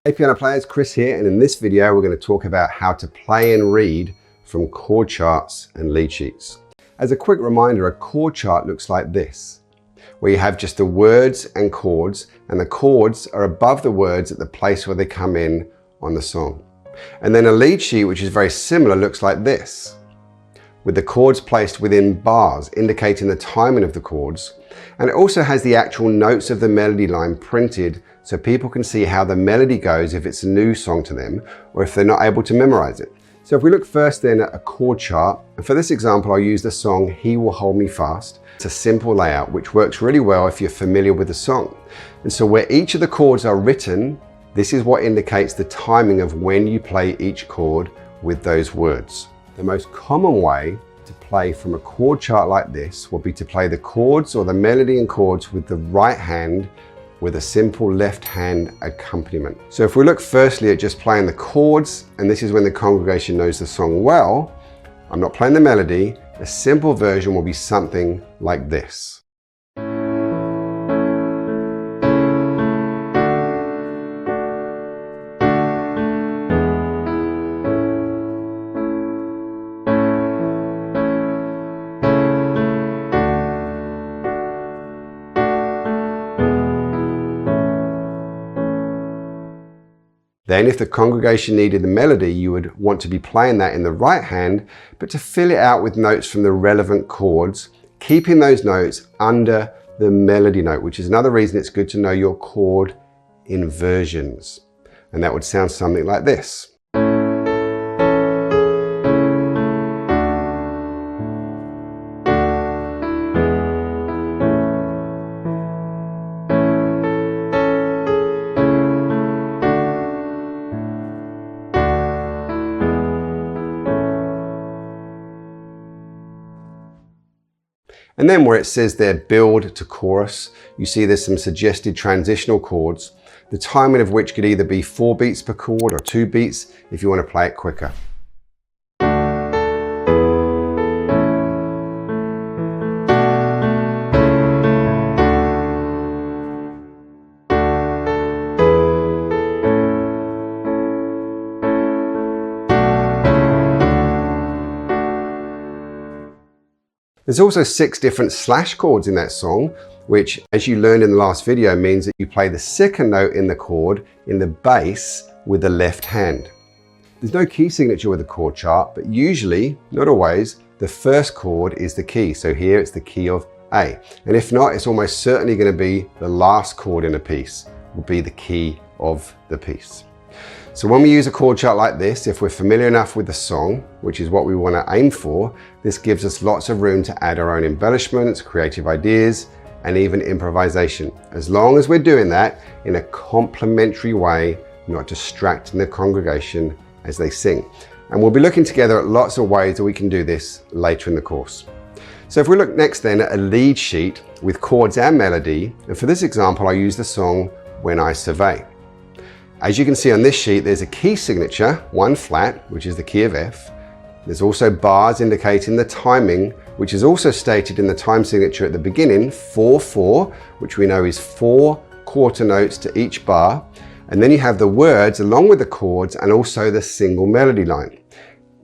Hey piano players, Chris here, and in this video we're going to talk about how to play and read from chord charts and lead sheets. As a quick reminder, a chord chart looks like this, where you have just the words and chords, and the chords are above the words at the place where they come in on the song. And then a lead sheet, which is very similar, looks like this, with the chords placed within bars, indicating the timing of the chords. And it also has the actual notes of the melody line printed so people can see how the melody goes if it's a new song to them or if they're not able to memorize it. So if we look first then at a chord chart, and for this example I'll use the song He Will Hold Me Fast. It's a simple layout which works really well if you're familiar with the song. And so where each of the chords are written, this is what indicates the timing of when you play each chord with those words. The most common way to play from a chord chart like this will be to play the chords or the melody and chords with the right hand with a simple left hand accompaniment. So if we look firstly at just playing the chords, and this is when the congregation knows the song well, I'm not playing the melody, a simple version will be something like this. Then if the congregation needed the melody, you would want to be playing that in the right hand, but to fill it out with notes from the relevant chords, keeping those notes under the melody note, which is another reason it's good to know your chord inversions. And that would sound something like this. And then where it says there build to chorus, you see there's some suggested transitional chords, the timing of which could either be 4 beats per chord or 2 beats if you want to play it quicker. There's also 6 different slash chords in that song, which, as you learned in the last video, means that you play the second note in the chord in the bass with the left hand. There's no key signature with a chord chart, but usually, not always, the first chord is the key. So here it's the key of A. And if not, it's almost certainly going to be the last chord in a piece, will be the key of the piece. So when we use a chord chart like this, if we're familiar enough with the song, which is what we want to aim for, this gives us lots of room to add our own embellishments, creative ideas, and even improvisation. As long as we're doing that in a complementary way, not distracting the congregation as they sing. And we'll be looking together at lots of ways that we can do this later in the course. So if we look next then at a lead sheet with chords and melody, and for this example, I use the song When I Survey. As you can see on this sheet, there's a key signature, 1 flat, which is the key of F. There's also bars indicating the timing, which is also stated in the time signature at the beginning, 4/4, which we know is 4 quarter notes to each bar. And then you have the words along with the chords and also the single melody line.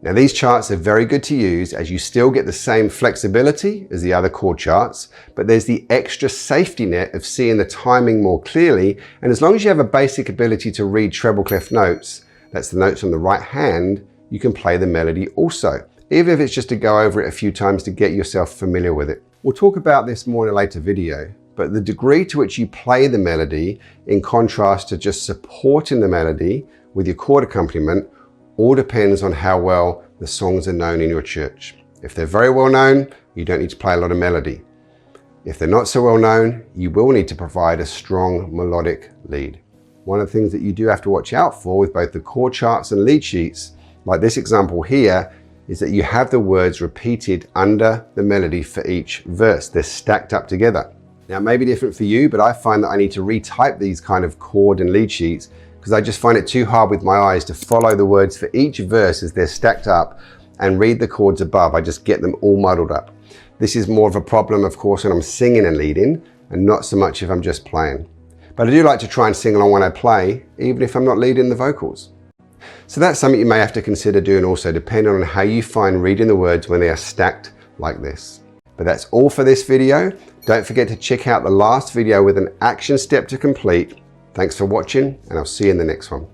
Now these charts are very good to use as you still get the same flexibility as the other chord charts, but there's the extra safety net of seeing the timing more clearly. And as long as you have a basic ability to read treble clef notes, that's the notes on the right hand, you can play the melody also, even if it's just to go over it a few times to get yourself familiar with it. We'll talk about this more in a later video, but the degree to which you play the melody in contrast to just supporting the melody with your chord accompaniment all depends on how well the songs are known in your church. If they're very well known, you don't need to play a lot of melody. If they're not so well known, you will need to provide a strong melodic lead. One of the things that you do have to watch out for with both the chord charts and lead sheets, like this example here, is that you have the words repeated under the melody for each verse. They're stacked up together. Now it may be different for you, but I find that I need to retype these kind of chord and lead sheets because I just find it too hard with my eyes to follow the words for each verse as they're stacked up and read the chords above. I just get them all muddled up. This is more of a problem, of course, when I'm singing and leading, and not so much if I'm just playing. But I do like to try and sing along when I play, even if I'm not leading the vocals. So that's something you may have to consider doing also, depending on how you find reading the words when they are stacked like this. But that's all for this video. Don't forget to check out the last video with an action step to complete. Thanks for watching, and I'll see you in the next one.